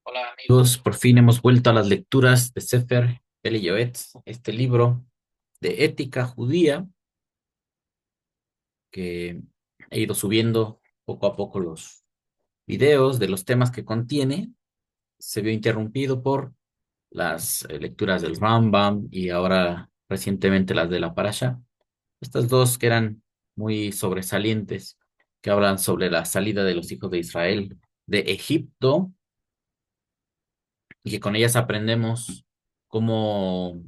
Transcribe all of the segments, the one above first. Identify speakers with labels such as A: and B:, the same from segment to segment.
A: Hola amigos, por fin hemos vuelto a las lecturas de Sefer Yoetz, este libro de ética judía que he ido subiendo poco a poco los videos de los temas que contiene. Se vio interrumpido por las lecturas del Rambam y ahora recientemente las de la Parasha. Estas dos que eran muy sobresalientes, que hablan sobre la salida de los hijos de Israel de Egipto y que con ellas aprendemos cómo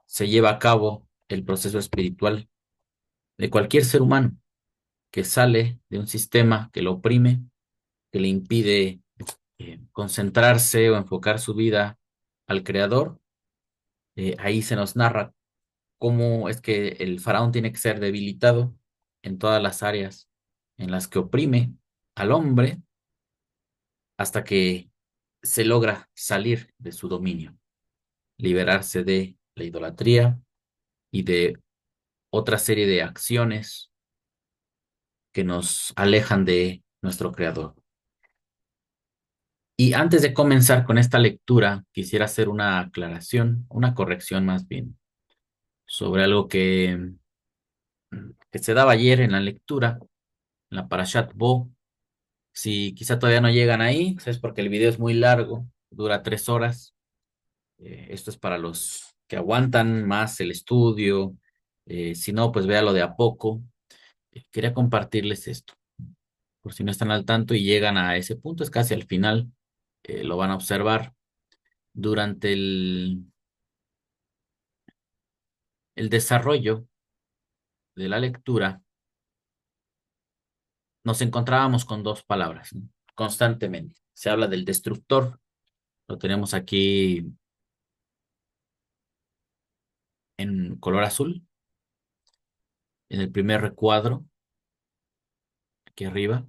A: se lleva a cabo el proceso espiritual de cualquier ser humano que sale de un sistema que lo oprime, que le impide concentrarse o enfocar su vida al Creador. Ahí se nos narra cómo es que el faraón tiene que ser debilitado en todas las áreas en las que oprime al hombre hasta que se logra salir de su dominio, liberarse de la idolatría y de otra serie de acciones que nos alejan de nuestro Creador. Y antes de comenzar con esta lectura, quisiera hacer una aclaración, una corrección más bien, sobre algo que se daba ayer en la lectura, en la Parashat Bo. Si quizá todavía no llegan ahí, pues es porque el video es muy largo, dura 3 horas. Esto es para los que aguantan más el estudio. Si no, pues véalo de a poco. Quería compartirles esto, por si no están al tanto y llegan a ese punto, es casi al final, lo van a observar. Durante el desarrollo de la lectura, nos encontrábamos con dos palabras, ¿no? Constantemente. Se habla del destructor, lo tenemos aquí en color azul, en el primer recuadro, aquí arriba.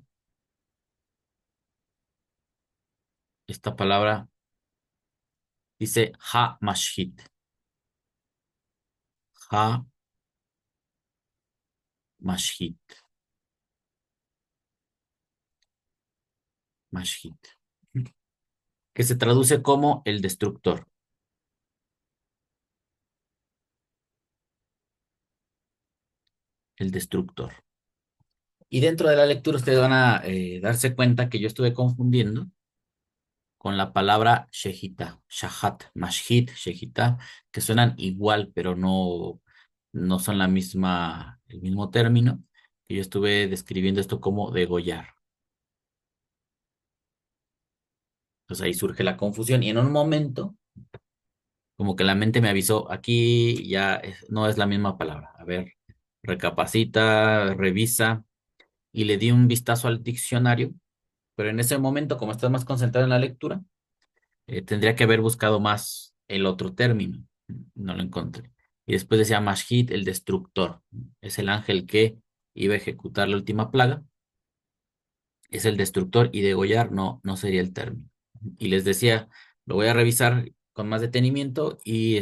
A: Esta palabra dice ha-mashhit, ha-mashhit, mashhit, que se traduce como el destructor, el destructor. Y dentro de la lectura ustedes van a darse cuenta que yo estuve confundiendo con la palabra shejita, shahat, mashhit, shejita, que suenan igual, pero no son el mismo término. Y yo estuve describiendo esto como degollar. Entonces ahí surge la confusión y en un momento, como que la mente me avisó, aquí ya no es la misma palabra. A ver, recapacita, revisa y le di un vistazo al diccionario, pero en ese momento, como estás más concentrado en la lectura, tendría que haber buscado más el otro término. No lo encontré. Y después decía Mashhit, el destructor. Es el ángel que iba a ejecutar la última plaga. Es el destructor y degollar no sería el término. Y les decía, lo voy a revisar con más detenimiento y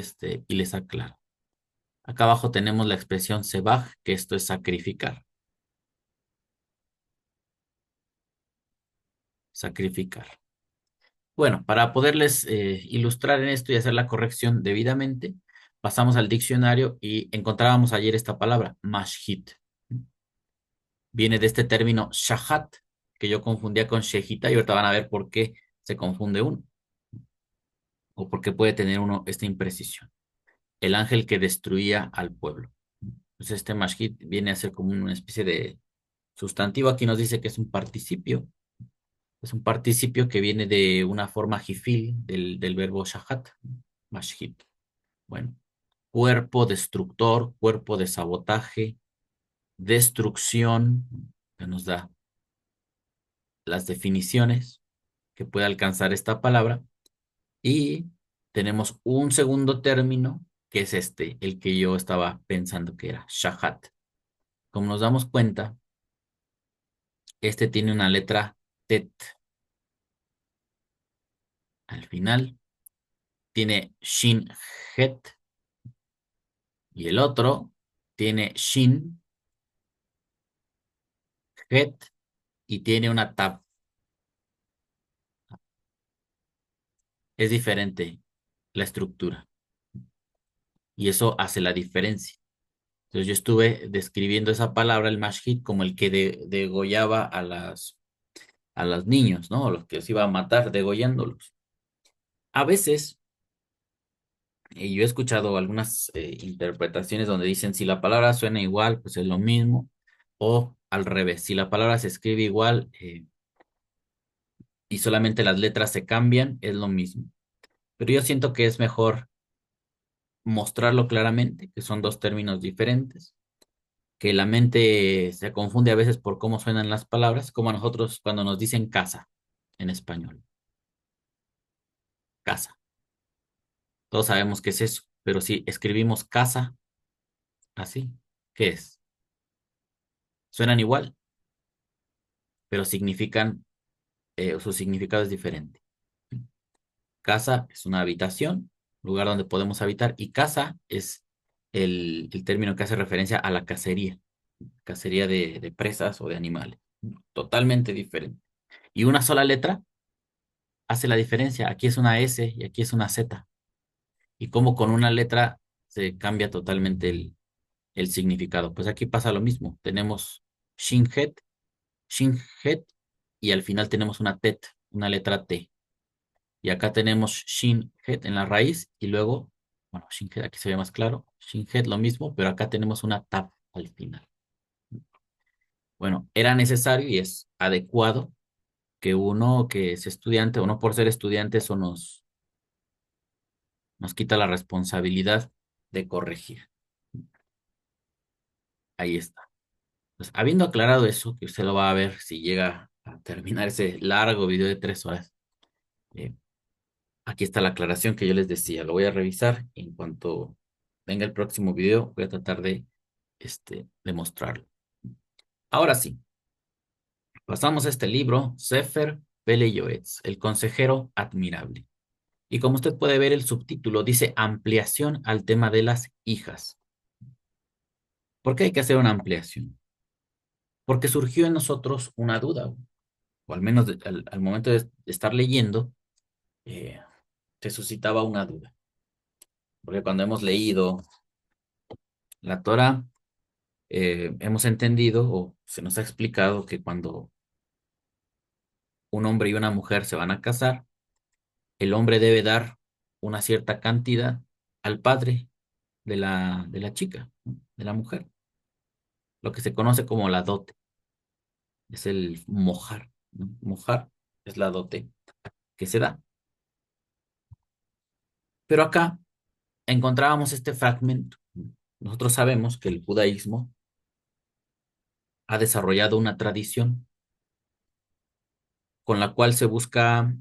A: les aclaro. Acá abajo tenemos la expresión sebaj, que esto es sacrificar. Sacrificar. Bueno, para poderles ilustrar en esto y hacer la corrección debidamente, pasamos al diccionario y encontrábamos ayer esta palabra, mashhit. Viene de este término shahat, que yo confundía con shejita, y ahorita van a ver por qué se confunde uno, o por qué puede tener uno esta imprecisión. El ángel que destruía al pueblo. Entonces este mashhit viene a ser como una especie de sustantivo. Aquí nos dice que es un participio. Es un participio que viene de una forma jifil del verbo shahat, mashhit. Bueno, cuerpo destructor, cuerpo de sabotaje, destrucción, que nos da las definiciones que puede alcanzar esta palabra. Y tenemos un segundo término, que es el que yo estaba pensando que era shahat. Como nos damos cuenta, este tiene una letra tet al final, tiene shin het, y el otro tiene shin het y tiene una tab. es diferente la estructura y eso hace la diferencia. Entonces yo estuve describiendo esa palabra, el mashhit, como el que degollaba a los niños, ¿no? A los que los iba a matar, degollándolos. A veces, yo he escuchado algunas interpretaciones donde dicen si la palabra suena igual, pues es lo mismo, o al revés, si la palabra se escribe igual y solamente las letras se cambian, es lo mismo. Pero yo siento que es mejor mostrarlo claramente, que son dos términos diferentes, que la mente se confunde a veces por cómo suenan las palabras, como a nosotros cuando nos dicen casa en español, casa. Todos sabemos qué es eso, pero si escribimos casa así, ¿qué es? Suenan igual, pero significan, su significado es diferente. Casa es una habitación, lugar donde podemos habitar, y casa es el término que hace referencia a la cacería de presas o de animales. Totalmente diferente. Y una sola letra hace la diferencia. Aquí es una S y aquí es una Z. Y como con una letra se cambia totalmente el significado. Pues aquí pasa lo mismo. Tenemos Shinhet, Shinhet, y al final tenemos una TET, una letra T. Y acá tenemos Shinhet en la raíz y luego, bueno, Shinhet aquí se ve más claro. Shinhet lo mismo, pero acá tenemos una TAP al final. Bueno, era necesario y es adecuado que uno que es estudiante, o no por ser estudiante, eso nos quita la responsabilidad de corregir. Ahí está. Pues, habiendo aclarado eso, que usted lo va a ver si llega a terminar ese largo video de 3 horas, eh, aquí está la aclaración que yo les decía. Lo voy a revisar y en cuanto venga el próximo video, voy a tratar de mostrarlo. Ahora sí, pasamos a este libro, Sefer Pele Yoetz, el consejero admirable. Y como usted puede ver, el subtítulo dice ampliación al tema de las hijas. ¿Por qué hay que hacer una ampliación? Porque surgió en nosotros una duda, o al menos al momento de estar leyendo, eh, se suscitaba una duda. Porque cuando hemos leído la Torah, hemos entendido o se nos ha explicado que cuando un hombre y una mujer se van a casar, el hombre debe dar una cierta cantidad al padre de la chica, ¿no? De la mujer, lo que se conoce como la dote, es el mojar, ¿no? Mojar es la dote que se da. Pero acá encontrábamos este fragmento. Nosotros sabemos que el judaísmo ha desarrollado una tradición con la cual se busca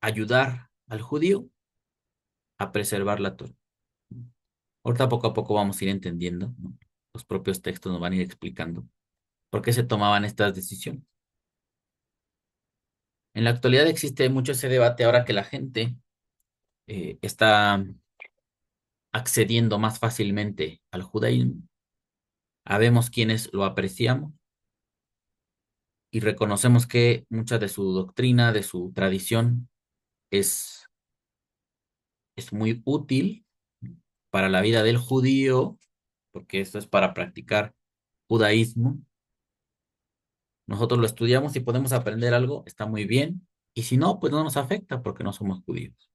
A: ayudar al judío a preservar la Torah. Ahorita poco a poco vamos a ir entendiendo, ¿no? Los propios textos nos van a ir explicando por qué se tomaban estas decisiones. En la actualidad existe mucho ese debate ahora que la gente está accediendo más fácilmente al judaísmo. Habemos quienes lo apreciamos y reconocemos que mucha de su doctrina, de su tradición, es, es muy útil para la vida del judío, porque esto es para practicar judaísmo. Nosotros lo estudiamos y podemos aprender algo, está muy bien. Y si no, pues no nos afecta porque no somos judíos.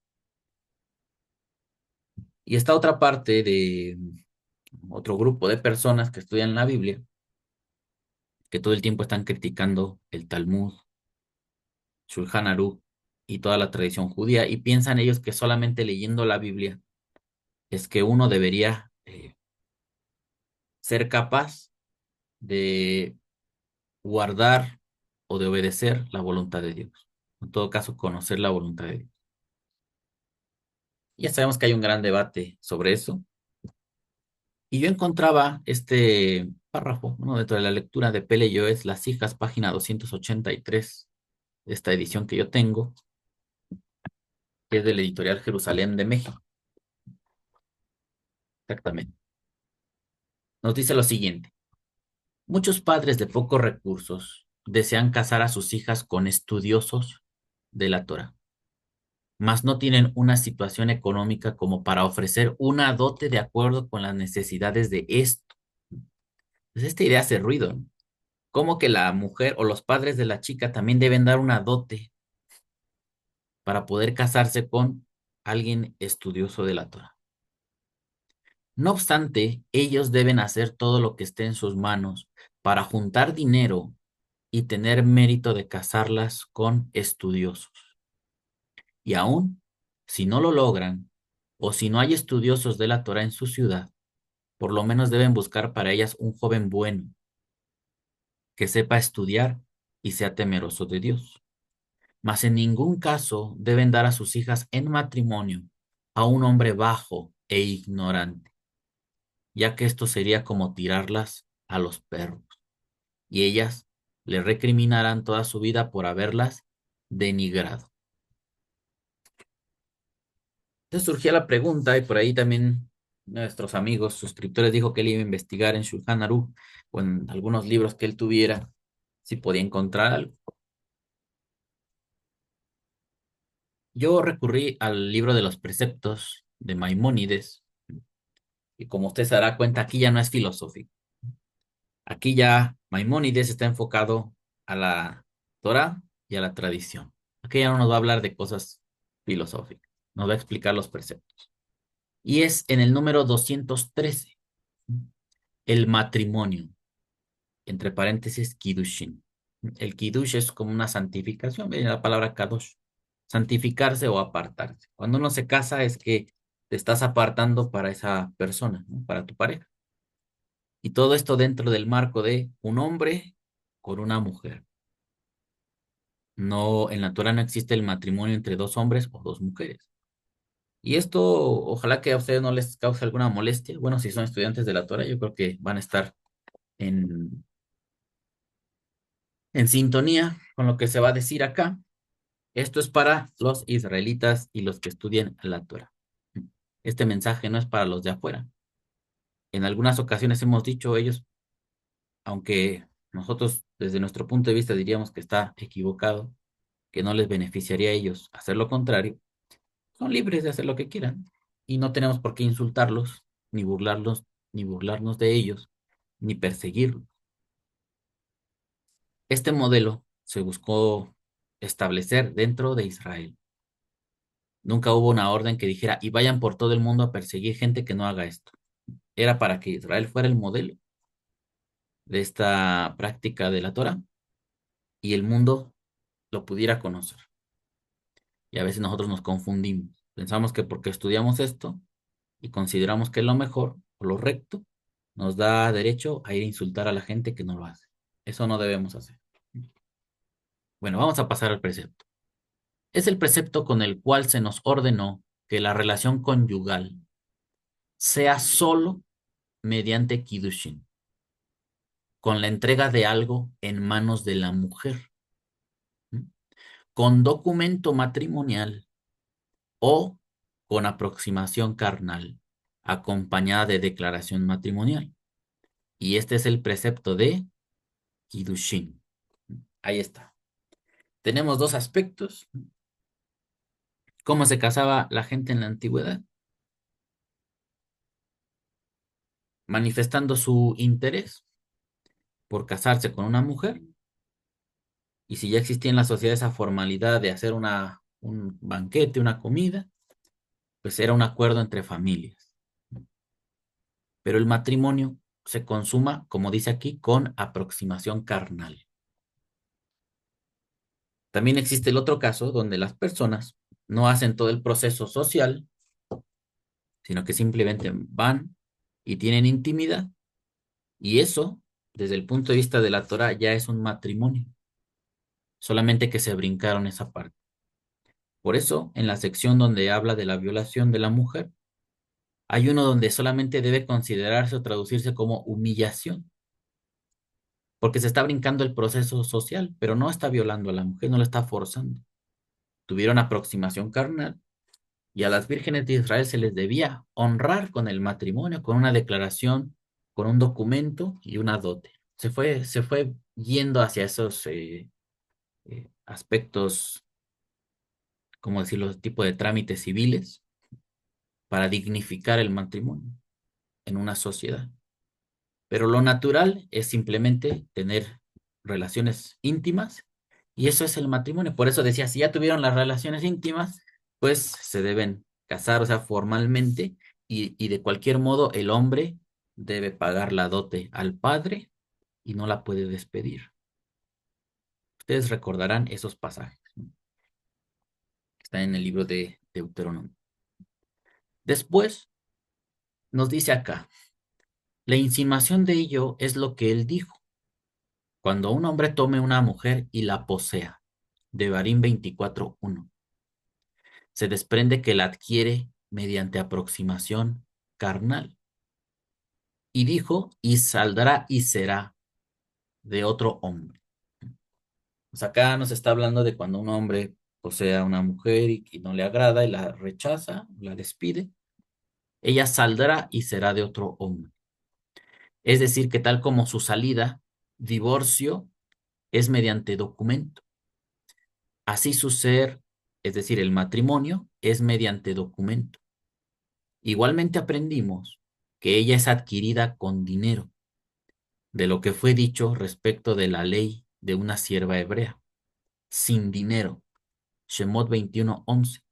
A: Y esta otra parte de otro grupo de personas que estudian la Biblia, que todo el tiempo están criticando el Talmud, Shulchan Aruch y toda la tradición judía, y piensan ellos que solamente leyendo la Biblia es que uno debería ser capaz de guardar o de obedecer la voluntad de Dios. En todo caso, conocer la voluntad de Dios. Ya sabemos que hay un gran debate sobre eso. Y yo encontraba este párrafo, ¿no? Dentro de la lectura de Pele Yoes, Las hijas, página 283, de esta edición que yo tengo, que es de la editorial Jerusalén de México. Exactamente. Nos dice lo siguiente. Muchos padres de pocos recursos desean casar a sus hijas con estudiosos de la Torah. mas no tienen una situación económica como para ofrecer una dote de acuerdo con las necesidades de esto. Pues esta idea hace ruido, ¿no? Como que la mujer o los padres de la chica también deben dar una dote para poder casarse con alguien estudioso de la Torah. No obstante, ellos deben hacer todo lo que esté en sus manos para juntar dinero y tener mérito de casarlas con estudiosos. Y aún, si no lo logran, o si no hay estudiosos de la Torah en su ciudad, por lo menos deben buscar para ellas un joven bueno, que sepa estudiar y sea temeroso de Dios. Mas en ningún caso deben dar a sus hijas en matrimonio a un hombre bajo e ignorante, ya que esto sería como tirarlas a los perros, y ellas le recriminarán toda su vida por haberlas denigrado. Entonces surgía la pregunta, y por ahí también nuestros amigos suscriptores dijo que él iba a investigar en Shulchan Aruch o en algunos libros que él tuviera, si podía encontrar algo. Yo recurrí al libro de los preceptos de Maimónides, y como usted se dará cuenta, aquí ya no es filosófico. Aquí ya Maimónides está enfocado a la Torah y a la tradición. Aquí ya no nos va a hablar de cosas filosóficas, nos va a explicar los preceptos. Y es en el número 213, el matrimonio, entre paréntesis, Kiddushin. El Kiddush es como una santificación, viene la palabra Kadosh, santificarse o apartarse. Cuando uno se casa es que te estás apartando para esa persona, ¿no? Para tu pareja. Y todo esto dentro del marco de un hombre con una mujer. No, en la Torah no existe el matrimonio entre dos hombres o dos mujeres. Y esto, ojalá que a ustedes no les cause alguna molestia. Bueno, si son estudiantes de la Torah, yo creo que van a estar en, en sintonía con lo que se va a decir acá. Esto es para los israelitas y los que estudian la Torah. Este mensaje no es para los de afuera. En algunas ocasiones hemos dicho ellos, aunque nosotros desde nuestro punto de vista diríamos que está equivocado, que no les beneficiaría a ellos hacer lo contrario, son libres de hacer lo que quieran y no tenemos por qué insultarlos, ni burlarnos de ellos, ni perseguirlos. Este modelo se buscó establecer dentro de Israel. Nunca hubo una orden que dijera, y vayan por todo el mundo a perseguir gente que no haga esto. Era para que Israel fuera el modelo de esta práctica de la Torah y el mundo lo pudiera conocer. Y a veces nosotros nos confundimos. Pensamos que porque estudiamos esto y consideramos que es lo mejor o lo recto, nos da derecho a ir a insultar a la gente que no lo hace. Eso no debemos hacer. Bueno, vamos a pasar al precepto. Es el precepto con el cual se nos ordenó que la relación conyugal sea solo mediante Kiddushin, con la entrega de algo en manos de la mujer, ¿m? Con documento matrimonial o con aproximación carnal, acompañada de declaración matrimonial. Y este es el precepto de Kiddushin. Ahí está. Tenemos dos aspectos. ¿Cómo se casaba la gente en la antigüedad? Manifestando su interés por casarse con una mujer. Y si ya existía en la sociedad esa formalidad de hacer un banquete, una comida, pues era un acuerdo entre familias. Pero el matrimonio se consuma, como dice aquí, con aproximación carnal. También existe el otro caso donde las personas no hacen todo el proceso social, sino que simplemente van y tienen intimidad. Y eso, desde el punto de vista de la Torah, ya es un matrimonio, solamente que se brincaron esa parte. Por eso, en la sección donde habla de la violación de la mujer, hay uno donde solamente debe considerarse o traducirse como humillación, porque se está brincando el proceso social, pero no está violando a la mujer, no la está forzando. Tuvieron aproximación carnal y a las vírgenes de Israel se les debía honrar con el matrimonio, con una declaración, con un documento y una dote. Se fue yendo hacia esos aspectos como decirlo, tipo de trámites civiles para dignificar el matrimonio en una sociedad. Pero lo natural es simplemente tener relaciones íntimas y eso es el matrimonio. Por eso decía, si ya tuvieron las relaciones íntimas, pues se deben casar, o sea, formalmente y de cualquier modo el hombre debe pagar la dote al padre y no la puede despedir. Ustedes recordarán esos pasajes, ¿no? Que están en el libro de Deuteronomio. Después nos dice acá, la insinuación de ello es lo que él dijo. Cuando un hombre tome una mujer y la posea, de Barín 24:1, se desprende que la adquiere mediante aproximación carnal. Y dijo, y saldrá y será de otro hombre. Pues acá nos está hablando de cuando un hombre posee a una mujer y no le agrada y la rechaza, la despide, ella saldrá y será de otro hombre. Es decir, que tal como su salida, divorcio, es mediante documento. Así su ser, es decir, el matrimonio, es mediante documento. Igualmente aprendimos que ella es adquirida con dinero, de lo que fue dicho respecto de la ley de una sierva hebrea, sin dinero, Shemot 21:11.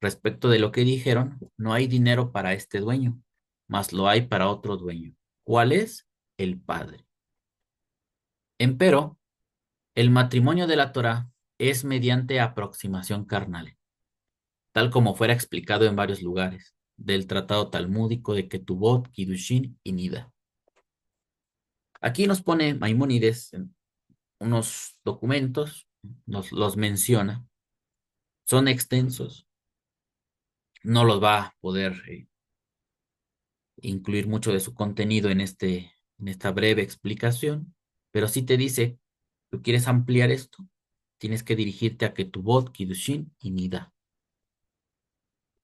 A: Respecto de lo que dijeron, no hay dinero para este dueño, mas lo hay para otro dueño. ¿Cuál es? El padre. Empero, el matrimonio de la Torá es mediante aproximación carnal, tal como fuera explicado en varios lugares, del tratado talmúdico de Ketubot, Kiddushin y Nida. Aquí nos pone Maimónides en unos documentos, nos los menciona, son extensos, no los va a poder incluir mucho de su contenido en esta breve explicación, pero sí te dice, tú quieres ampliar esto, tienes que dirigirte a Ketubot, Kiddushin y Nida.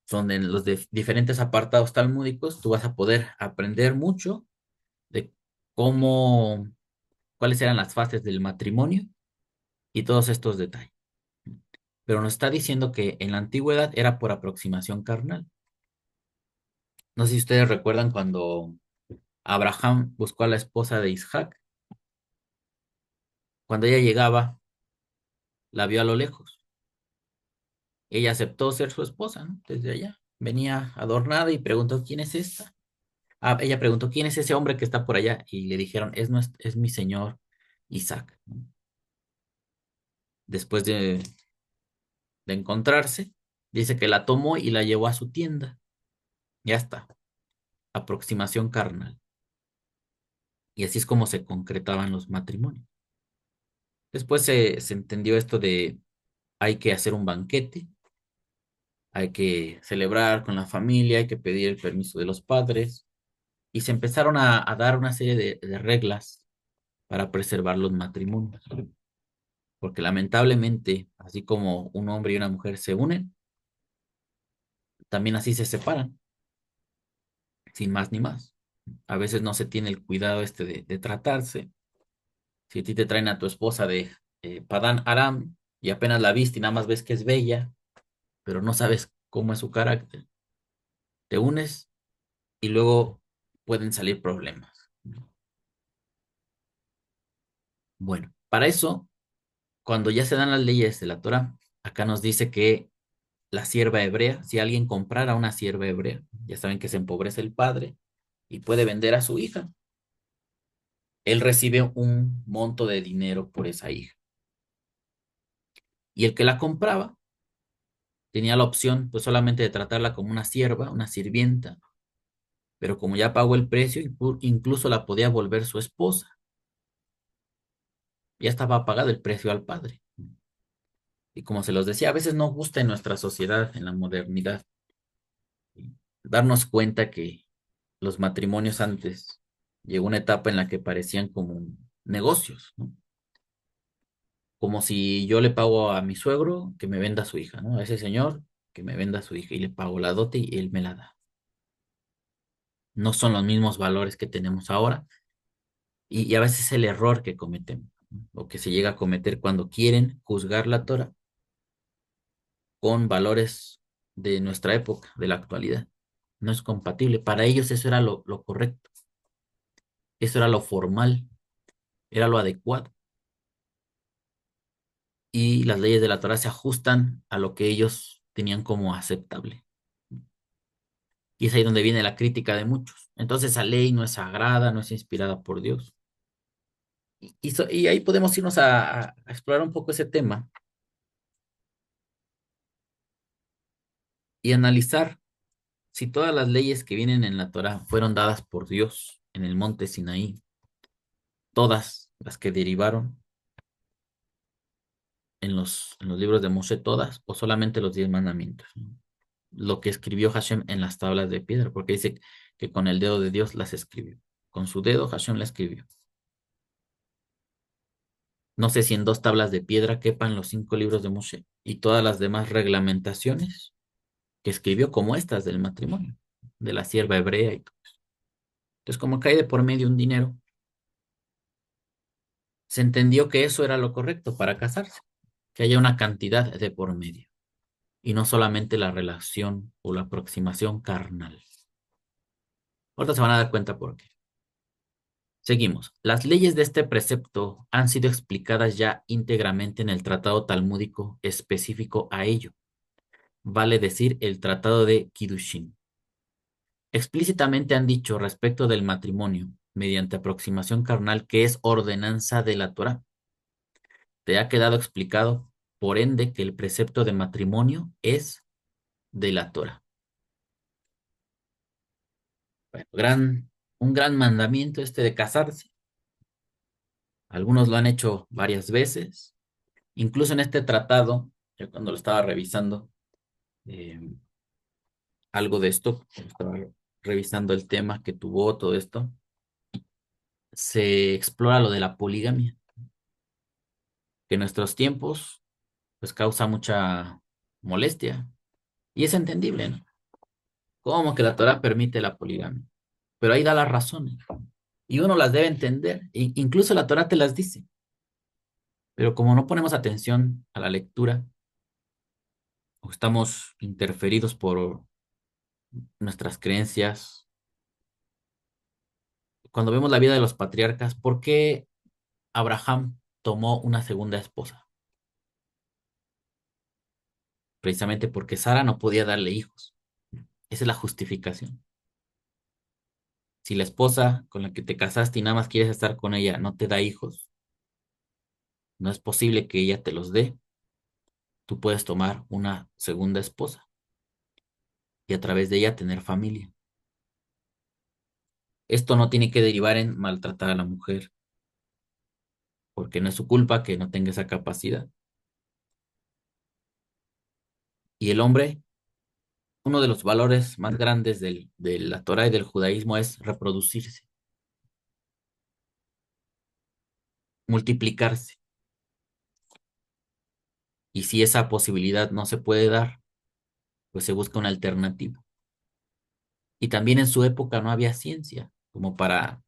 A: Son en los diferentes apartados talmúdicos, tú vas a poder aprender mucho de cómo, cuáles eran las fases del matrimonio y todos estos detalles. Pero nos está diciendo que en la antigüedad era por aproximación carnal. No sé si ustedes recuerdan cuando Abraham buscó a la esposa de Isaac, cuando ella llegaba, la vio a lo lejos. Ella aceptó ser su esposa, ¿no? Desde allá. Venía adornada y preguntó, ¿quién es esta? Ah, ella preguntó, ¿quién es ese hombre que está por allá? Y le dijeron, es mi señor Isaac, ¿no? Después de encontrarse, dice que la tomó y la llevó a su tienda. Ya está, aproximación carnal. Y así es como se concretaban los matrimonios. Después se entendió esto de hay que hacer un banquete, hay que celebrar con la familia, hay que pedir el permiso de los padres. Y se empezaron a dar una serie de reglas para preservar los matrimonios. Porque lamentablemente, así como un hombre y una mujer se unen, también así se separan, sin más ni más. A veces no se tiene el cuidado este de tratarse. Si a ti te traen a tu esposa de Padán Aram y apenas la viste y nada más ves que es bella, pero no sabes cómo es su carácter, te unes y luego pueden salir problemas. Bueno, para eso, cuando ya se dan las leyes de la Torah, acá nos dice que la sierva hebrea, si alguien comprara una sierva hebrea, ya saben que se empobrece el padre y puede vender a su hija, él recibe un monto de dinero por esa hija. Y el que la compraba tenía la opción pues solamente de tratarla como una sierva, una sirvienta, pero como ya pagó el precio, incluso la podía volver su esposa. Ya estaba pagado el precio al padre. Y como se los decía, a veces no gusta en nuestra sociedad, en la modernidad, darnos cuenta que los matrimonios antes llegó una etapa en la que parecían como negocios, ¿no? Como si yo le pago a mi suegro que me venda a su hija, ¿no? A ese señor que me venda a su hija y le pago la dote y él me la da. No son los mismos valores que tenemos ahora y a veces el error que cometemos, ¿no? O que se llega a cometer cuando quieren juzgar la Torah con valores de nuestra época, de la actualidad. No es compatible. Para ellos eso era lo correcto, eso era lo formal, era lo adecuado. Y las leyes de la Torah se ajustan a lo que ellos tenían como aceptable. Y es ahí donde viene la crítica de muchos. Entonces esa ley no es sagrada, no es inspirada por Dios. Y ahí podemos irnos a explorar un poco ese tema y analizar si todas las leyes que vienen en la Torah fueron dadas por Dios en el monte Sinaí, todas las que derivaron en los libros de Moshe, todas, o solamente los 10 mandamientos, ¿no? Lo que escribió Hashem en las tablas de piedra, porque dice que con el dedo de Dios las escribió. Con su dedo Hashem la escribió. No sé si en 2 tablas de piedra quepan los 5 libros de Moshe y todas las demás reglamentaciones que escribió, como estas del matrimonio, de la sierva hebrea y todo. Entonces, como cae de por medio un dinero, se entendió que eso era lo correcto para casarse, que haya una cantidad de por medio y no solamente la relación o la aproximación carnal. Ahorita se van a dar cuenta por qué. Seguimos. Las leyes de este precepto han sido explicadas ya íntegramente en el tratado talmúdico específico a ello, vale decir, el tratado de Kiddushin. Explícitamente han dicho respecto del matrimonio, mediante aproximación carnal, que es ordenanza de la Torá. Te ha quedado explicado, por ende, que el precepto de matrimonio es de la Torá. Bueno, un gran mandamiento este de casarse. Algunos lo han hecho varias veces. Incluso en este tratado, yo cuando lo estaba revisando, eh, algo de esto, estaba revisando el tema que tuvo todo esto, se explora lo de la poligamia, que en nuestros tiempos pues causa mucha molestia y es entendible, ¿no? ¿Cómo que la Torah permite la poligamia? Pero ahí da las razones y uno las debe entender, incluso la Torah te las dice, pero como no ponemos atención a la lectura o estamos interferidos por nuestras creencias, cuando vemos la vida de los patriarcas, ¿por qué Abraham tomó una segunda esposa? Precisamente porque Sara no podía darle hijos. Esa es la justificación. Si la esposa con la que te casaste y nada más quieres estar con ella no te da hijos, no es posible que ella te los dé. Tú puedes tomar una segunda esposa y a través de ella tener familia. Esto no tiene que derivar en maltratar a la mujer, porque no es su culpa que no tenga esa capacidad. Y el hombre, uno de los valores más grandes de la Torah y del judaísmo es reproducirse, multiplicarse. Y si esa posibilidad no se puede dar, pues se busca una alternativa. Y también en su época no había ciencia como para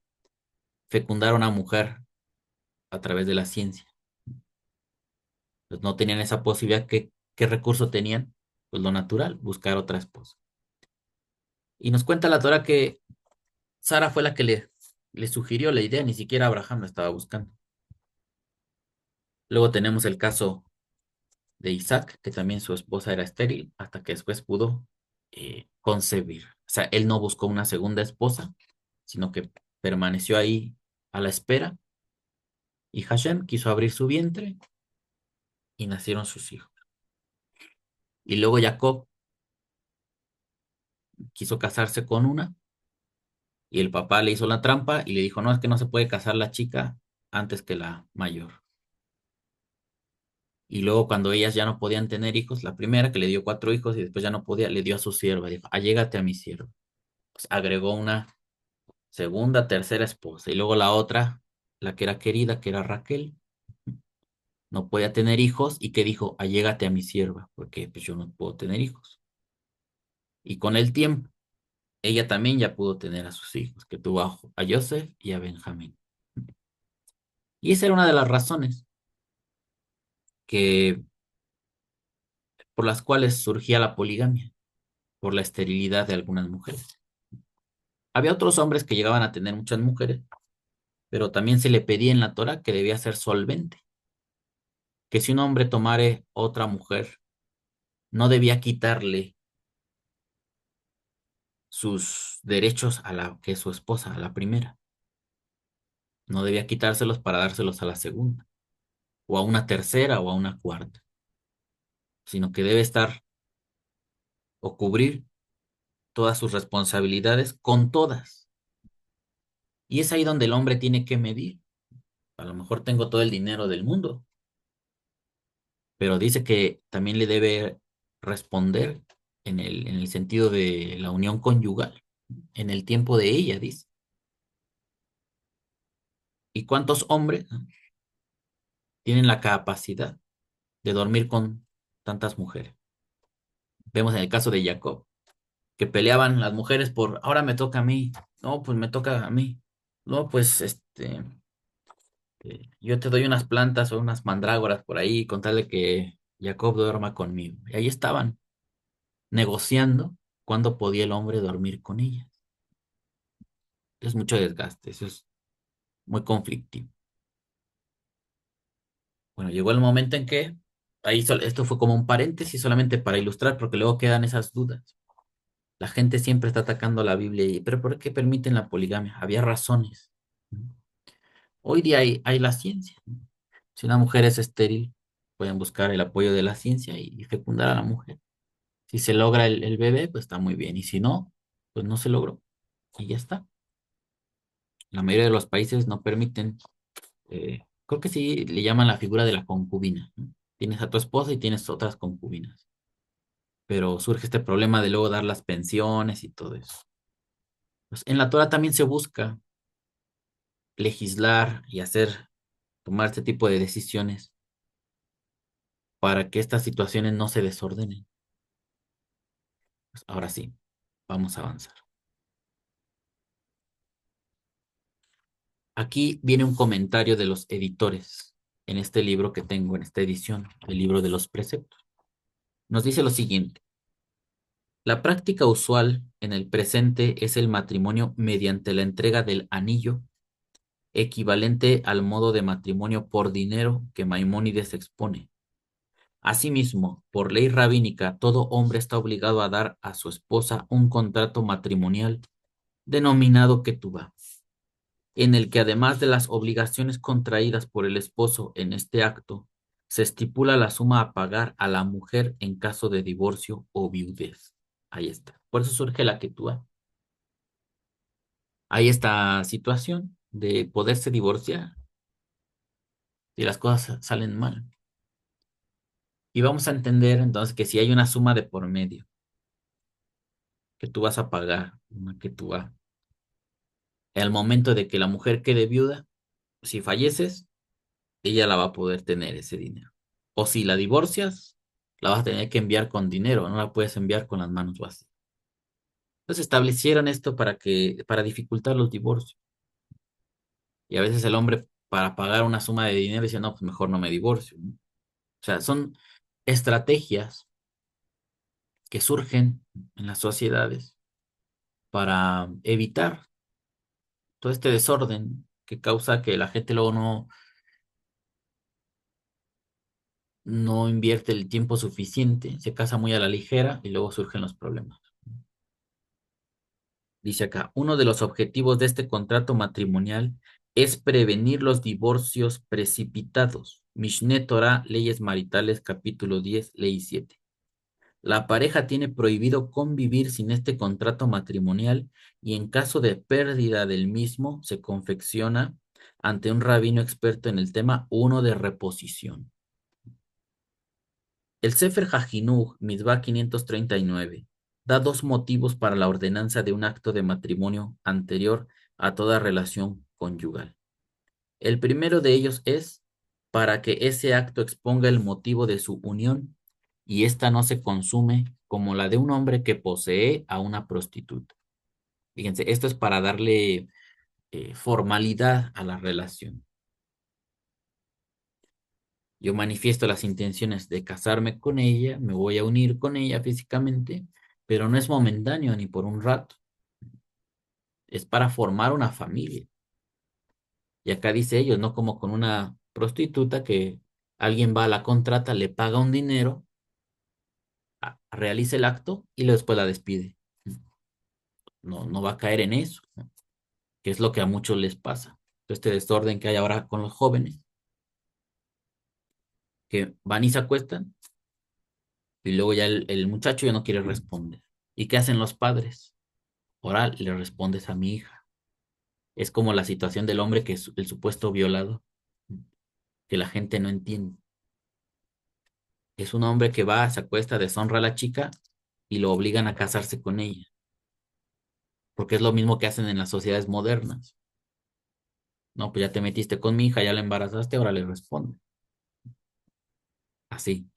A: fecundar a una mujer a través de la ciencia. Pues no tenían esa posibilidad. ¿Qué recurso tenían? Pues lo natural, buscar otra esposa. Y nos cuenta la Torah que Sara fue la que le sugirió la idea, ni siquiera Abraham la estaba buscando. Luego tenemos el caso de Isaac, que también su esposa era estéril, hasta que después pudo concebir. O sea, él no buscó una segunda esposa, sino que permaneció ahí a la espera, y Hashem quiso abrir su vientre y nacieron sus hijos. Y luego Jacob quiso casarse con una, y el papá le hizo la trampa y le dijo, no, es que no se puede casar la chica antes que la mayor. Y luego cuando ellas ya no podían tener hijos, la primera que le dio 4 hijos y después ya no podía, le dio a su sierva, dijo, allégate a mi sierva. Pues agregó una segunda, tercera esposa. Y luego la otra, la que era querida, que era Raquel, no podía tener hijos y que dijo, allégate a mi sierva, porque pues yo no puedo tener hijos. Y con el tiempo, ella también ya pudo tener a sus hijos, que tuvo a Joseph y a Benjamín. Y esa era una de las razones que por las cuales surgía la poligamia, por la esterilidad de algunas mujeres. Había otros hombres que llegaban a tener muchas mujeres, pero también se le pedía en la Torá que debía ser solvente, que si un hombre tomare otra mujer, no debía quitarle sus derechos a la que es su esposa, a la primera. No debía quitárselos para dárselos a la segunda, o a una tercera o a una cuarta, sino que debe estar o cubrir todas sus responsabilidades con todas. Y es ahí donde el hombre tiene que medir. A lo mejor tengo todo el dinero del mundo, pero dice que también le debe responder en el sentido de la unión conyugal, en el tiempo de ella, dice. ¿Y cuántos hombres tienen la capacidad de dormir con tantas mujeres? Vemos en el caso de Jacob, que peleaban las mujeres por, ahora me toca a mí, no, pues me toca a mí, no, pues yo te doy unas plantas o unas mandrágoras por ahí con tal de que Jacob duerma conmigo. Y ahí estaban, negociando cuándo podía el hombre dormir con ella. Es mucho desgaste, eso es muy conflictivo. Bueno, llegó el momento en que, esto fue como un paréntesis solamente para ilustrar, porque luego quedan esas dudas. La gente siempre está atacando la Biblia, pero ¿por qué permiten la poligamia? Había razones. Hoy día hay la ciencia. Si una mujer es estéril, pueden buscar el apoyo de la ciencia y fecundar a la mujer. Si se logra el bebé, pues está muy bien. Y si no, pues no se logró. Y ya está. La mayoría de los países no permiten, creo que sí le llaman la figura de la concubina, ¿no? Tienes a tu esposa y tienes otras concubinas. Pero surge este problema de luego dar las pensiones y todo eso. Pues en la Torah también se busca legislar y tomar este tipo de decisiones para que estas situaciones no se desordenen. Pues ahora sí, vamos a avanzar. Aquí viene un comentario de los editores en este libro que tengo en esta edición, el libro de los preceptos. Nos dice lo siguiente: la práctica usual en el presente es el matrimonio mediante la entrega del anillo, equivalente al modo de matrimonio por dinero que Maimónides expone. Asimismo, por ley rabínica, todo hombre está obligado a dar a su esposa un contrato matrimonial denominado ketubá, en el que además de las obligaciones contraídas por el esposo en este acto, se estipula la suma a pagar a la mujer en caso de divorcio o viudez. Ahí está. Por eso surge la ketubá. Hay esta situación de poderse divorciar si las cosas salen mal. Y vamos a entender entonces que si hay una suma de por medio que tú vas a pagar, una ketubá, al momento de que la mujer quede viuda, si falleces, ella la va a poder tener ese dinero. O si la divorcias, la vas a tener que enviar con dinero, no la puedes enviar con las manos vacías. Entonces establecieron esto para dificultar los divorcios. Y a veces el hombre, para pagar una suma de dinero, dice, no, pues mejor no me divorcio, ¿no? O sea, son estrategias que surgen en las sociedades para evitar todo este desorden que causa que la gente luego no invierte el tiempo suficiente, se casa muy a la ligera y luego surgen los problemas. Dice acá, uno de los objetivos de este contrato matrimonial es prevenir los divorcios precipitados. Mishneh Torah, Leyes Maritales, capítulo 10, ley 7. La pareja tiene prohibido convivir sin este contrato matrimonial y en caso de pérdida del mismo se confecciona ante un rabino experto en el tema uno de reposición. El Sefer Hajinuj, Mitzvah 539, da dos motivos para la ordenanza de un acto de matrimonio anterior a toda relación conyugal. El primero de ellos es para que ese acto exponga el motivo de su unión y ésta no se consume como la de un hombre que posee a una prostituta. Fíjense, esto es para darle formalidad a la relación. Yo manifiesto las intenciones de casarme con ella, me voy a unir con ella físicamente, pero no es momentáneo ni por un rato, es para formar una familia. Y acá dice ellos, no como con una prostituta que alguien va a la contrata, le paga un dinero, realiza el acto y luego después la despide. No, no va a caer en eso, ¿no? Que es lo que a muchos les pasa. Este desorden que hay ahora con los jóvenes, que van y se acuestan y luego ya el muchacho ya no quiere responder. ¿Y qué hacen los padres? Ahora le respondes a mi hija. Es como la situación del hombre que es el supuesto violado, que la gente no entiende. Es un hombre que va, se acuesta, deshonra a la chica y lo obligan a casarse con ella, porque es lo mismo que hacen en las sociedades modernas. No, pues ya te metiste con mi hija, ya la embarazaste, ahora le responde. Así.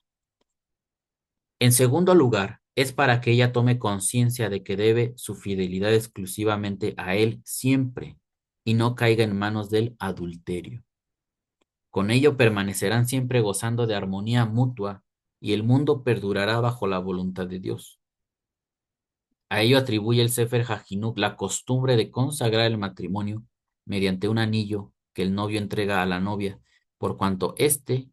A: En segundo lugar, es para que ella tome conciencia de que debe su fidelidad exclusivamente a él siempre y no caiga en manos del adulterio. Con ello permanecerán siempre gozando de armonía mutua y el mundo perdurará bajo la voluntad de Dios. A ello atribuye el Sefer Hajinuk la costumbre de consagrar el matrimonio mediante un anillo que el novio entrega a la novia, por cuanto éste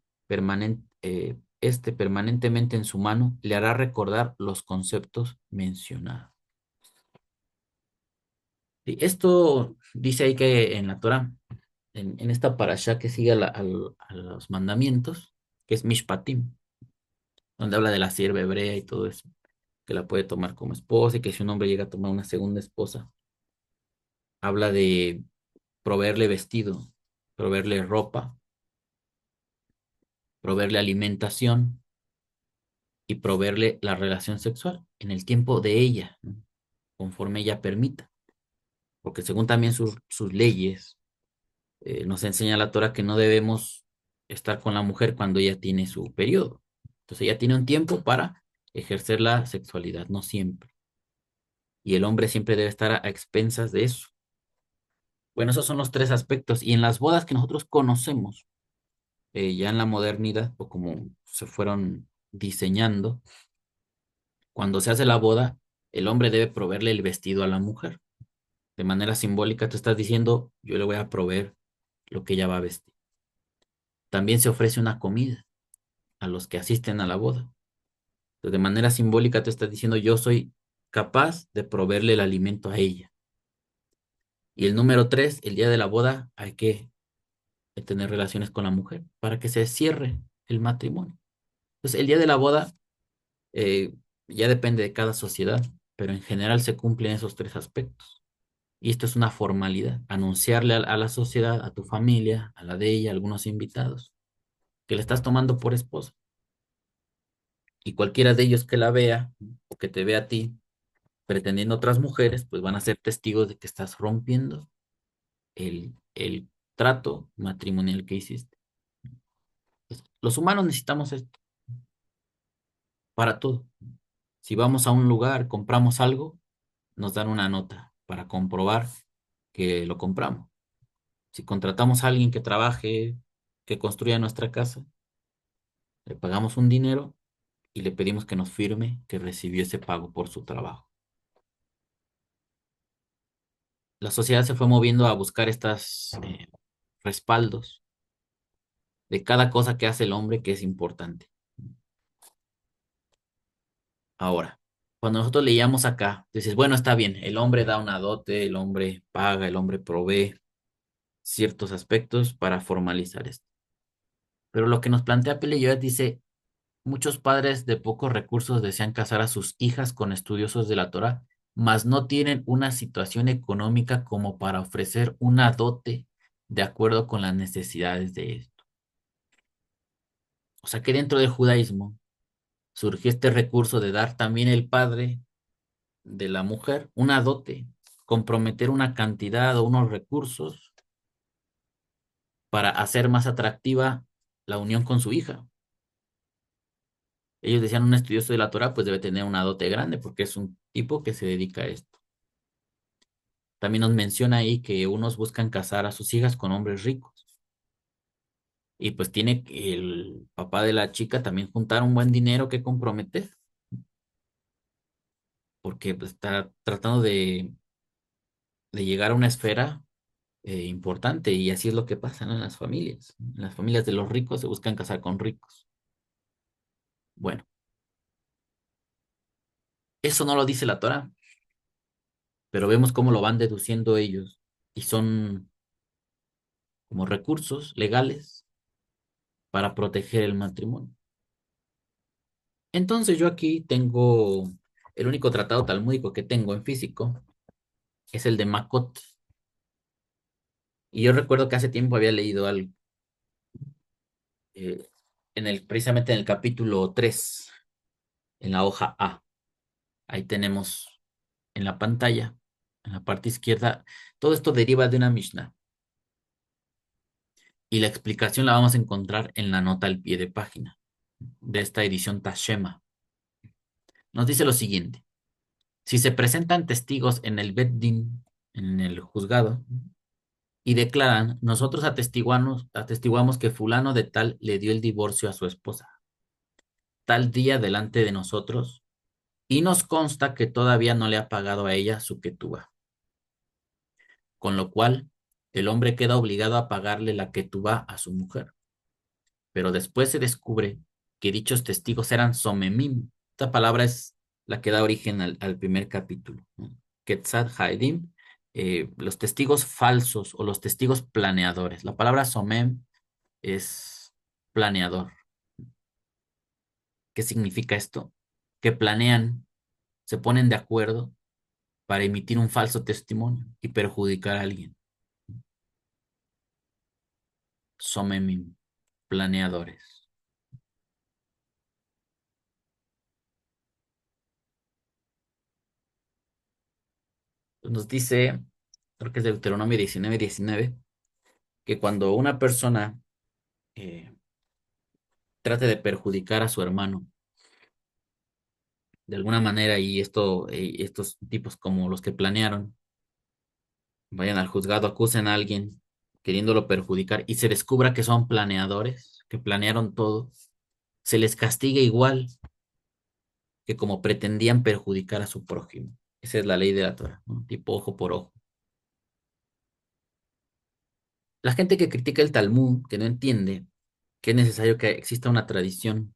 A: permanentemente en su mano le hará recordar los conceptos mencionados. Y esto dice ahí que en la Torah, en esta parashá que sigue a los mandamientos, que es Mishpatim, donde habla de la sierva hebrea y todo eso, que la puede tomar como esposa y que si un hombre llega a tomar una segunda esposa, habla de proveerle vestido, proveerle ropa, proveerle alimentación y proveerle la relación sexual en el tiempo de ella, ¿no? Conforme ella permita, porque según también sus leyes, nos enseña la Torah que no debemos estar con la mujer cuando ella tiene su periodo. Entonces ella tiene un tiempo para ejercer la sexualidad, no siempre. Y el hombre siempre debe estar a expensas de eso. Bueno, esos son los tres aspectos. Y en las bodas que nosotros conocemos, ya en la modernidad, o como se fueron diseñando, cuando se hace la boda, el hombre debe proveerle el vestido a la mujer. De manera simbólica, tú estás diciendo, yo le voy a proveer lo que ella va a vestir. También se ofrece una comida a los que asisten a la boda. Entonces, de manera simbólica, tú estás diciendo, yo soy capaz de proveerle el alimento a ella. Y el número tres, el día de la boda, hay que tener relaciones con la mujer para que se cierre el matrimonio. Entonces, el día de la boda eh, ya depende de cada sociedad, pero en general se cumplen esos tres aspectos. Y esto es una formalidad, anunciarle a la sociedad, a tu familia, a la de ella, a algunos invitados, que le estás tomando por esposa. Y cualquiera de ellos que la vea o que te vea a ti pretendiendo otras mujeres, pues van a ser testigos de que estás rompiendo el trato matrimonial que hiciste. Pues, los humanos necesitamos esto para todo. Si vamos a un lugar, compramos algo, nos dan una nota para comprobar que lo compramos. Si contratamos a alguien que trabaje, que construya nuestra casa, le pagamos un dinero y le pedimos que nos firme que recibió ese pago por su trabajo. La sociedad se fue moviendo a buscar estos respaldos de cada cosa que hace el hombre que es importante. Ahora, cuando nosotros leíamos acá, dices, bueno, está bien, el hombre da una dote, el hombre paga, el hombre provee ciertos aspectos para formalizar esto. Pero lo que nos plantea Pele Yoet dice, muchos padres de pocos recursos desean casar a sus hijas con estudiosos de la Torá, mas no tienen una situación económica como para ofrecer una dote de acuerdo con las necesidades de esto. O sea que dentro del judaísmo surgió este recurso de dar también el padre de la mujer una dote, comprometer una cantidad o unos recursos para hacer más atractiva la unión con su hija. Ellos decían un estudioso de la Torah pues debe tener una dote grande porque es un tipo que se dedica a esto. También nos menciona ahí que unos buscan casar a sus hijas con hombres ricos. Y pues tiene que el papá de la chica también juntar un buen dinero que comprometer, porque pues, está tratando de llegar a una esfera importante y así es lo que pasa, ¿no? En las familias. En las familias de los ricos se buscan casar con ricos. Bueno, eso no lo dice la Torá, pero vemos cómo lo van deduciendo ellos y son como recursos legales para proteger el matrimonio. Entonces yo aquí tengo el único tratado talmúdico que tengo en físico es el de Makot. Y yo recuerdo que hace tiempo había leído algo eh, precisamente en el capítulo 3 en la hoja A. Ahí tenemos en la pantalla, en la parte izquierda, todo esto deriva de una Mishnah. Y la explicación la vamos a encontrar en la nota al pie de página de esta edición Tashema. Nos dice lo siguiente: si se presentan testigos en el Bet Din, en el juzgado, y declaran, nosotros atestiguamos que fulano de tal le dio el divorcio a su esposa, tal día delante de nosotros, y nos consta que todavía no le ha pagado a ella su ketubá, con lo cual el hombre queda obligado a pagarle la ketubá a su mujer. Pero después se descubre que dichos testigos eran somemim. Esta palabra es la que da origen al primer capítulo, ¿no? Quetzat Haedim, los testigos falsos o los testigos planeadores. La palabra somem es planeador. ¿Qué significa esto? Que planean, se ponen de acuerdo para emitir un falso testimonio y perjudicar a alguien. Somemim, planeadores. Nos dice, creo que es Deuteronomio 19:19, que cuando una persona eh, trate de perjudicar a su hermano de alguna manera y estos tipos como los que planearon vayan al juzgado, acusen a alguien queriéndolo perjudicar y se descubra que son planeadores, que planearon todo, se les castiga igual que como pretendían perjudicar a su prójimo. Esa es la ley de la Torah, ¿no? Tipo ojo por ojo. La gente que critica el Talmud, que no entiende que es necesario que exista una tradición,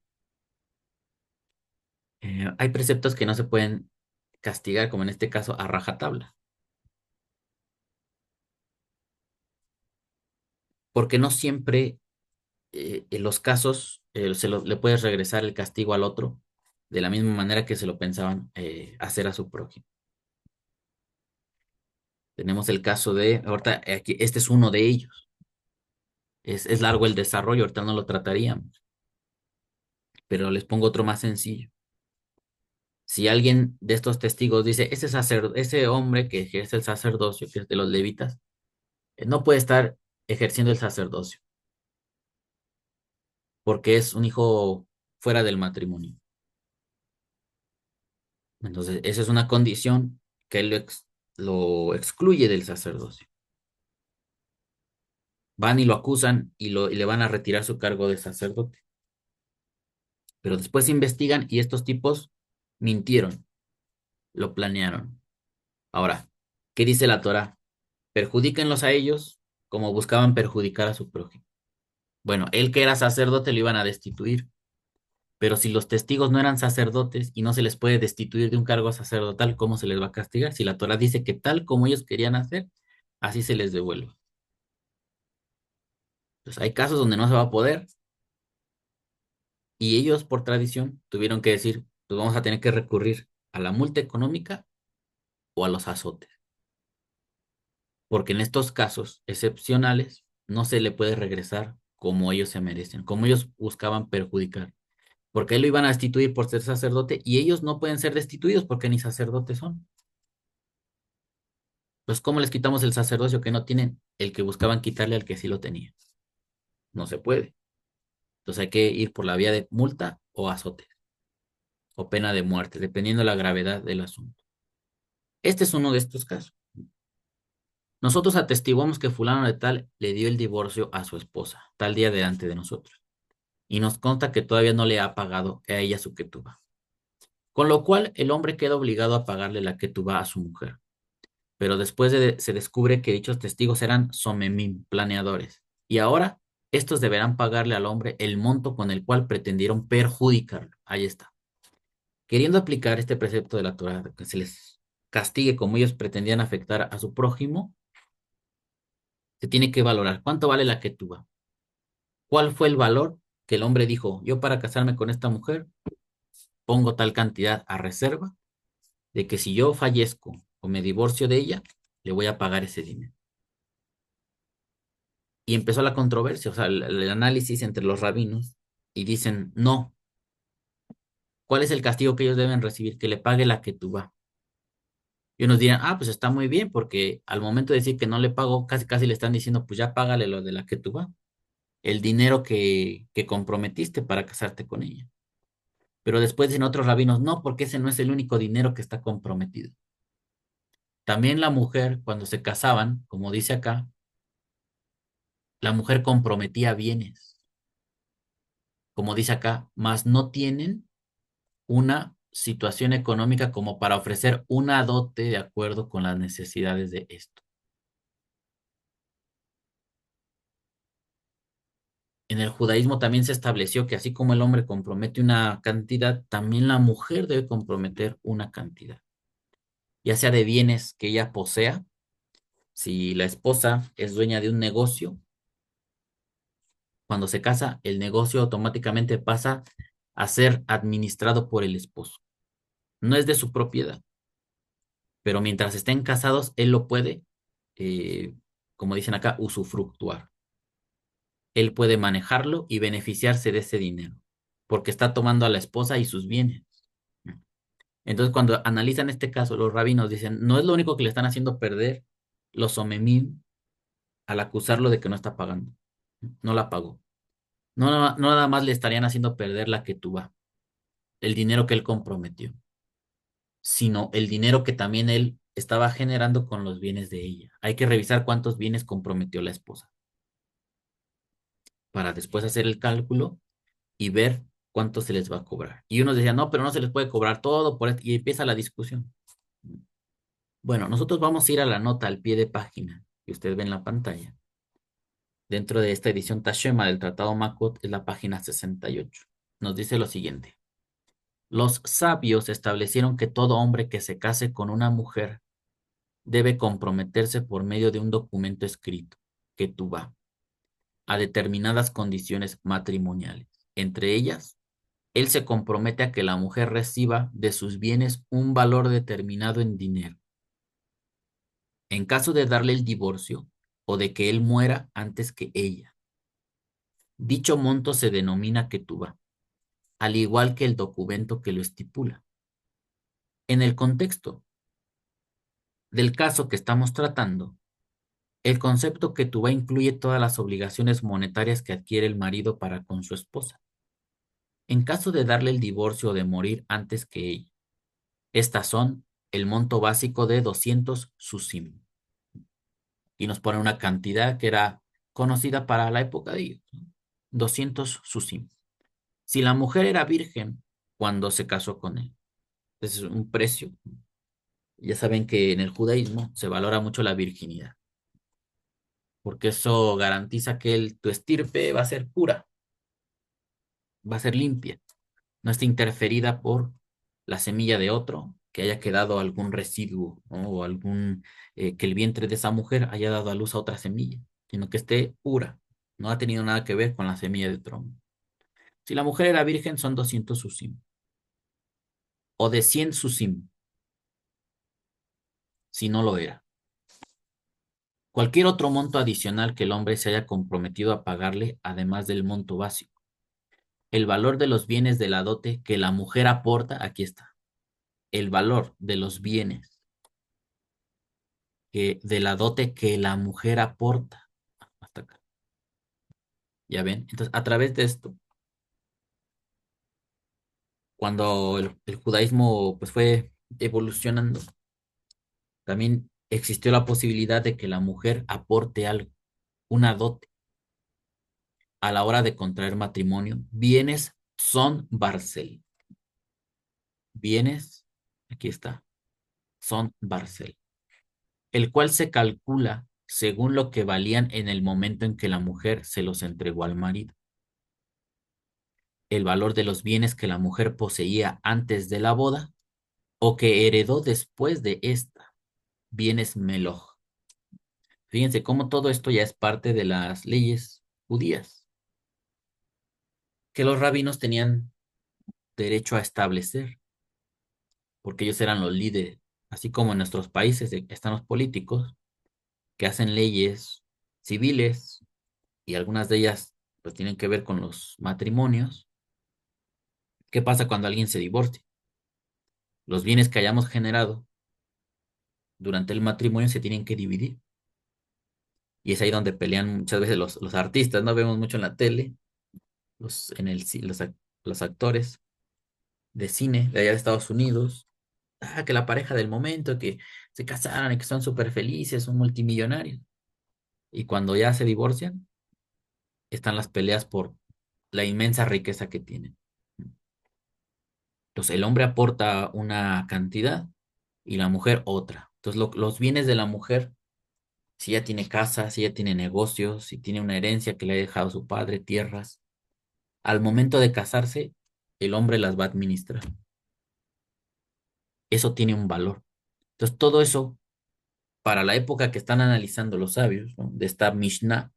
A: hay preceptos que no se pueden castigar, como en este caso a rajatabla, porque no siempre en los casos le puedes regresar el castigo al otro de la misma manera que se lo pensaban hacer a su prójimo. Tenemos el caso de, ahorita aquí, este es uno de ellos. Es largo el desarrollo, ahorita no lo trataríamos, pero les pongo otro más sencillo. Si alguien de estos testigos dice, ese hombre que ejerce el sacerdocio, que es de los levitas, no puede estar ejerciendo el sacerdocio porque es un hijo fuera del matrimonio. Entonces, esa es una condición que él lo excluye del sacerdocio. Van y lo acusan y le van a retirar su cargo de sacerdote. Pero después investigan y estos tipos mintieron, lo planearon. Ahora, ¿qué dice la Torá? Perjudíquenlos a ellos como buscaban perjudicar a su prójimo. Bueno, él que era sacerdote lo iban a destituir, pero si los testigos no eran sacerdotes y no se les puede destituir de un cargo sacerdotal, ¿cómo se les va a castigar? Si la Torá dice que tal como ellos querían hacer, así se les devuelve. Entonces, hay casos donde no se va a poder y ellos por tradición tuvieron que decir, pues vamos a tener que recurrir a la multa económica o a los azotes, porque en estos casos excepcionales no se le puede regresar como ellos se merecen, como ellos buscaban perjudicar, porque él lo iban a destituir por ser sacerdote y ellos no pueden ser destituidos porque ni sacerdotes son. Pues, ¿cómo les quitamos el sacerdocio que no tienen el que buscaban quitarle al que sí lo tenía? No se puede. Entonces hay que ir por la vía de multa o azote o pena de muerte, dependiendo de la gravedad del asunto. Este es uno de estos casos. Nosotros atestiguamos que fulano de tal le dio el divorcio a su esposa, tal día delante de nosotros, y nos consta que todavía no le ha pagado a ella su ketubá. Con lo cual, el hombre queda obligado a pagarle la ketubá a su mujer. Pero después se descubre que dichos testigos eran somemim, planeadores. Y ahora, estos deberán pagarle al hombre el monto con el cual pretendieron perjudicarlo. Ahí está. Queriendo aplicar este precepto de la Torah, que se les castigue como ellos pretendían afectar a su prójimo, se tiene que valorar cuánto vale la ketubá. ¿Cuál fue el valor que el hombre dijo? Yo para casarme con esta mujer pongo tal cantidad a reserva de que si yo fallezco o me divorcio de ella, le voy a pagar ese dinero. Y empezó la controversia, o sea, el análisis entre los rabinos, y dicen, no, ¿cuál es el castigo que ellos deben recibir? Que le pague la ketubá. Y unos dirán, ah, pues está muy bien, porque al momento de decir que no le pagó, casi casi le están diciendo, pues ya págale lo de la ketubá, el dinero que comprometiste para casarte con ella. Pero después dicen otros rabinos, no, porque ese no es el único dinero que está comprometido. También la mujer, cuando se casaban, como dice acá, la mujer comprometía bienes, como dice acá, mas no tienen una situación económica como para ofrecer una dote de acuerdo con las necesidades de esto. En el judaísmo también se estableció que así como el hombre compromete una cantidad, también la mujer debe comprometer una cantidad, ya sea de bienes que ella posea. Si la esposa es dueña de un negocio, cuando se casa, el negocio automáticamente pasa a ser administrado por el esposo. No es de su propiedad, pero mientras estén casados, él lo puede, eh, como dicen acá, usufructuar. Él puede manejarlo y beneficiarse de ese dinero, porque está tomando a la esposa y sus bienes. Entonces, cuando analizan este caso, los rabinos dicen, no es lo único que le están haciendo perder los omemim al acusarlo de que no está pagando. No la pagó. No, no nada más le estarían haciendo perder la ketubá, el dinero que él comprometió, sino el dinero que también él estaba generando con los bienes de ella. Hay que revisar cuántos bienes comprometió la esposa para después hacer el cálculo y ver cuánto se les va a cobrar. Y unos decían, no, pero no se les puede cobrar todo por esto, y empieza la discusión. Bueno, nosotros vamos a ir a la nota al pie de página que usted ve en la pantalla. Dentro de esta edición Tashema del Tratado Makot es la página 68. Nos dice lo siguiente. Los sabios establecieron que todo hombre que se case con una mujer debe comprometerse por medio de un documento escrito, que tú va, a determinadas condiciones matrimoniales. Entre ellas, él se compromete a que la mujer reciba de sus bienes un valor determinado en dinero. En caso de darle el divorcio o de que él muera antes que ella, dicho monto se denomina ketubá, al igual que el documento que lo estipula. En el contexto del caso que estamos tratando, el concepto ketubá incluye todas las obligaciones monetarias que adquiere el marido para con su esposa. En caso de darle el divorcio o de morir antes que ella, estas son el monto básico de 200 susim. Y nos pone una cantidad que era conocida para la época de ellos, ¿no? 200 susim. Si la mujer era virgen cuando se casó con él, ese es un precio. Ya saben que en el judaísmo se valora mucho la virginidad, porque eso garantiza que tu estirpe va a ser pura, va a ser limpia, no está interferida por la semilla de otro, que haya quedado algún residuo, ¿no? O algún, que el vientre de esa mujer haya dado a luz a otra semilla, sino que esté pura, no ha tenido nada que ver con la semilla de otro hombre. Si la mujer era virgen, son 200 susim, o de 100 susim, si no lo era. Cualquier otro monto adicional que el hombre se haya comprometido a pagarle, además del monto básico. El valor de los bienes de la dote que la mujer aporta, aquí está. El valor de los bienes de la dote que la mujer aporta. Hasta acá. ¿Ya ven? Entonces, a través de esto, cuando el judaísmo pues fue evolucionando, también existió la posibilidad de que la mujer aporte algo, una dote, a la hora de contraer matrimonio. Bienes son Barcel. Bienes, aquí está, son Barcel, el cual se calcula según lo que valían en el momento en que la mujer se los entregó al marido. El valor de los bienes que la mujer poseía antes de la boda o que heredó después de esta, bienes meloj. Fíjense cómo todo esto ya es parte de las leyes judías, que los rabinos tenían derecho a establecer, porque ellos eran los líderes, así como en nuestros países están los políticos que hacen leyes civiles y algunas de ellas pues tienen que ver con los matrimonios. ¿Qué pasa cuando alguien se divorcia? Los bienes que hayamos generado durante el matrimonio se tienen que dividir. Y es ahí donde pelean muchas veces los artistas, ¿no? Vemos mucho en la tele, los actores de cine de allá de Estados Unidos. Que la pareja del momento, que se casaron y que son súper felices, son multimillonarios. Y cuando ya se divorcian, están las peleas por la inmensa riqueza que tienen. Entonces, el hombre aporta una cantidad y la mujer otra. Entonces, los bienes de la mujer, si ella tiene casa, si ella tiene negocios, si tiene una herencia que le ha dejado su padre, tierras, al momento de casarse, el hombre las va a administrar. Eso tiene un valor. Entonces, todo eso, para la época que están analizando los sabios, ¿no? De esta Mishnah,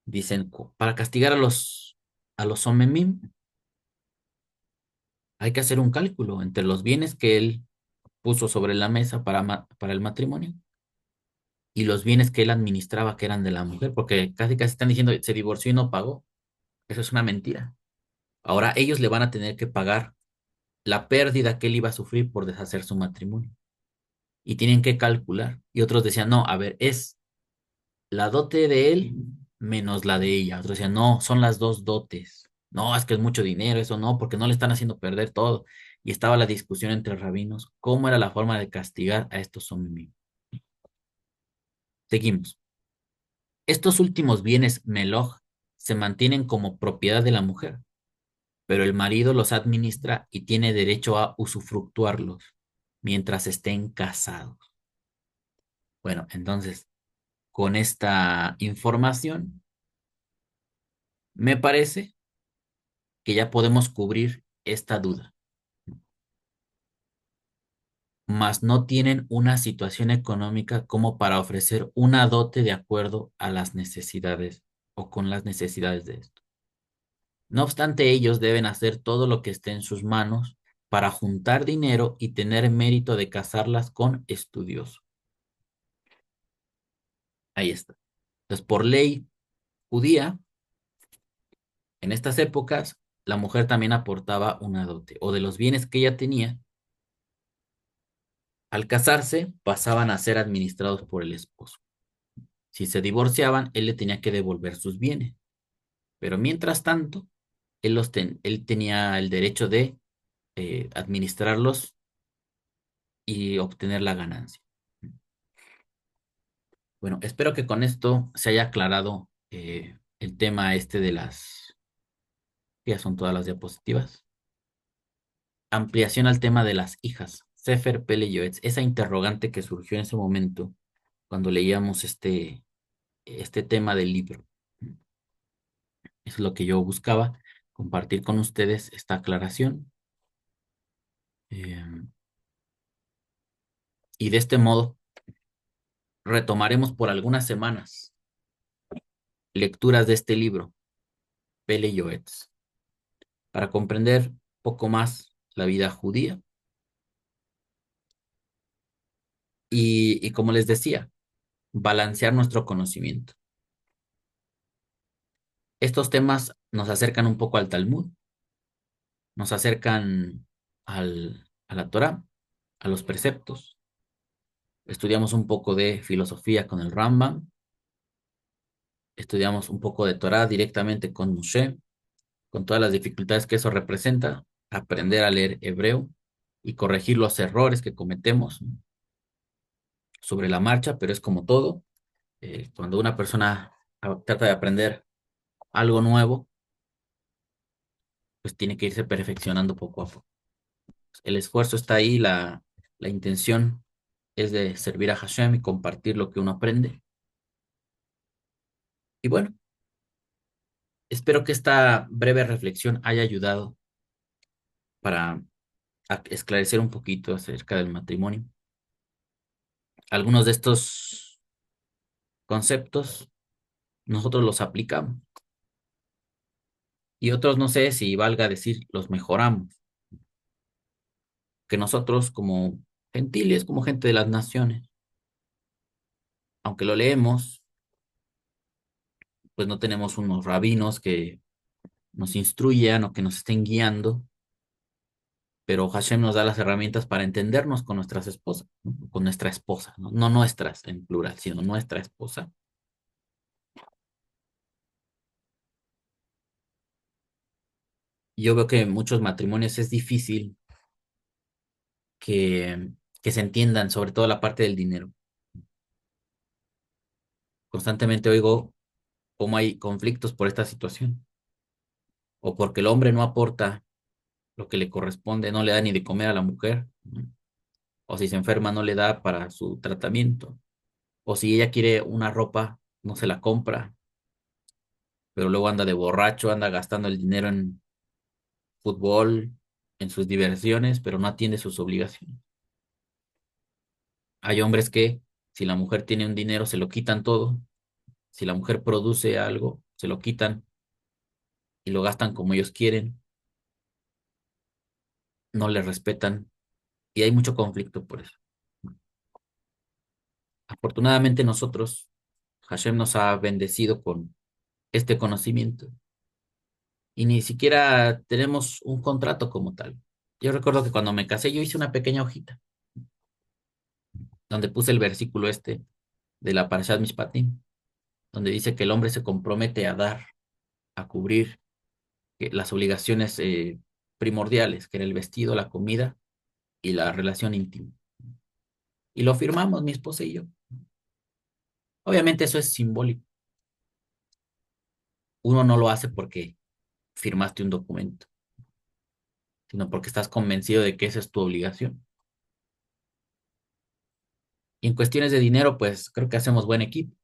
A: dicen, para castigar a los Omemim, hay que hacer un cálculo entre los bienes que él puso sobre la mesa para el matrimonio y los bienes que él administraba que eran de la mujer, porque casi casi están diciendo, se divorció y no pagó. Eso es una mentira. Ahora ellos le van a tener que pagar la pérdida que él iba a sufrir por deshacer su matrimonio. Y tienen que calcular. Y otros decían, no, a ver, es la dote de él menos la de ella. Otros decían, no, son las dos dotes. No, es que es mucho dinero, eso no, porque no le están haciendo perder todo. Y estaba la discusión entre rabinos, cómo era la forma de castigar a estos hombres. Seguimos. Estos últimos bienes meloj se mantienen como propiedad de la mujer, pero el marido los administra y tiene derecho a usufructuarlos mientras estén casados. Bueno, entonces, con esta información, me parece que ya podemos cubrir esta duda, mas no tienen una situación económica como para ofrecer una dote de acuerdo a las necesidades o con las necesidades de esto. No obstante, ellos deben hacer todo lo que esté en sus manos para juntar dinero y tener mérito de casarlas con estudioso. Ahí está. Entonces, por ley judía, en estas épocas, la mujer también aportaba una dote, o de los bienes que ella tenía, al casarse, pasaban a ser administrados por el esposo. Si se divorciaban, él le tenía que devolver sus bienes. Pero mientras tanto, él tenía el derecho de administrarlos y obtener la ganancia. Bueno, espero que con esto se haya aclarado el tema este de ya son todas las diapositivas. Ampliación al tema de las hijas. Sefer Pele Yoetz, esa interrogante que surgió en ese momento cuando leíamos este tema del libro. Eso es lo que yo buscaba, compartir con ustedes esta aclaración. eh, y de este modo retomaremos por algunas semanas lecturas de este libro, Pele Yoetz, para comprender poco más la vida judía. Y como les decía, balancear nuestro conocimiento. Estos temas nos acercan un poco al Talmud, nos acercan a la Torá, a los preceptos. Estudiamos un poco de filosofía con el Rambam, estudiamos un poco de Torá directamente con Moshe, con todas las dificultades que eso representa, aprender a leer hebreo y corregir los errores que cometemos. sobre la marcha, pero es como todo. Cuando una persona trata de aprender algo nuevo, pues tiene que irse perfeccionando poco a poco. El esfuerzo está ahí, la intención es de servir a Hashem y compartir lo que uno aprende. Y bueno, espero que esta breve reflexión haya ayudado para esclarecer un poquito acerca del matrimonio. Algunos de estos conceptos nosotros los aplicamos y otros no sé si valga decir los mejoramos, que nosotros como gentiles, como gente de las naciones, aunque lo leemos, pues no tenemos unos rabinos que nos instruyan o que nos estén guiando, pero Hashem nos da las herramientas para entendernos con nuestras esposas, ¿no? Con nuestra esposa, ¿no? No nuestras en plural, sino nuestra esposa. Y yo veo que en muchos matrimonios es difícil que, que se entiendan, sobre todo la parte del dinero. Constantemente oigo cómo hay conflictos por esta situación, o porque el hombre no aporta lo que le corresponde, no le da ni de comer a la mujer, ¿no? O si se enferma no le da para su tratamiento, o si ella quiere una ropa, no se la compra, pero luego anda de borracho, anda gastando el dinero en fútbol, en sus diversiones, pero no atiende sus obligaciones. Hay hombres que si la mujer tiene un dinero se lo quitan todo, si la mujer produce algo, se lo quitan y lo gastan como ellos quieren, no le respetan y hay mucho conflicto por eso. Afortunadamente nosotros, Hashem nos ha bendecido con este conocimiento y ni siquiera tenemos un contrato como tal. Yo recuerdo que cuando me casé yo hice una pequeña hojita donde puse el versículo este de la Parashat Mishpatim, donde dice que el hombre se compromete a dar, a cubrir las obligaciones primordiales, que era el vestido, la comida y la relación íntima. Y lo firmamos mi esposa y yo. Obviamente eso es simbólico. Uno no lo hace porque firmaste un documento, sino porque estás convencido de que esa es tu obligación. Y en cuestiones de dinero, pues creo que hacemos buen equipo.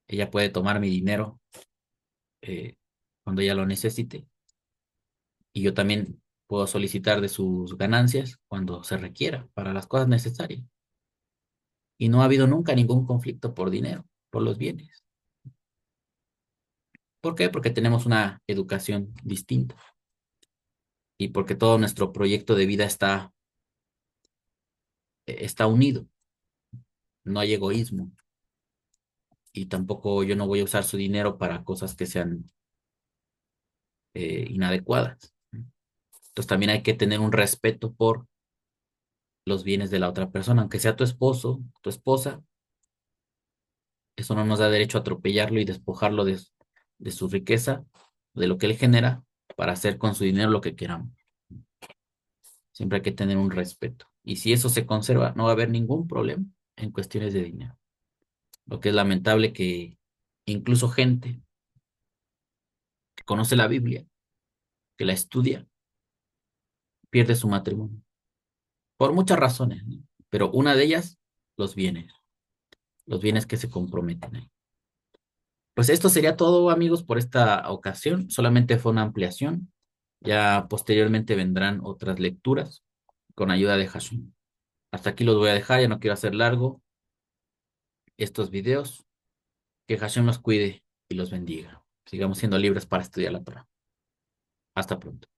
A: Ella puede tomar mi dinero eh, cuando ella lo necesite y yo también puedo solicitar de sus ganancias cuando se requiera para las cosas necesarias. Y no ha habido nunca ningún conflicto por dinero, por los bienes. ¿Por qué? Porque tenemos una educación distinta y porque todo nuestro proyecto de vida está unido. No hay egoísmo y tampoco yo no voy a usar su dinero para cosas que sean inadecuadas. Entonces también hay que tener un respeto por los bienes de la otra persona, aunque sea tu esposo, tu esposa, eso no nos da derecho a atropellarlo y despojarlo de su riqueza, de lo que él genera, para hacer con su dinero lo que queramos. Siempre hay que tener un respeto. Y si eso se conserva, no va a haber ningún problema en cuestiones de dinero. Lo que es lamentable que incluso gente que conoce la Biblia, que la estudia, pierde su matrimonio. Por muchas razones, ¿no? Pero una de ellas, los los bienes que se comprometen ahí. Pues esto sería todo, amigos, por esta ocasión. Solamente fue una ampliación. Ya posteriormente vendrán otras lecturas con ayuda de Hashem. Hasta aquí los voy a dejar, ya no quiero hacer largo estos videos. Que Hashem los cuide y los bendiga. Sigamos siendo libres para estudiar la Torah. Hasta pronto.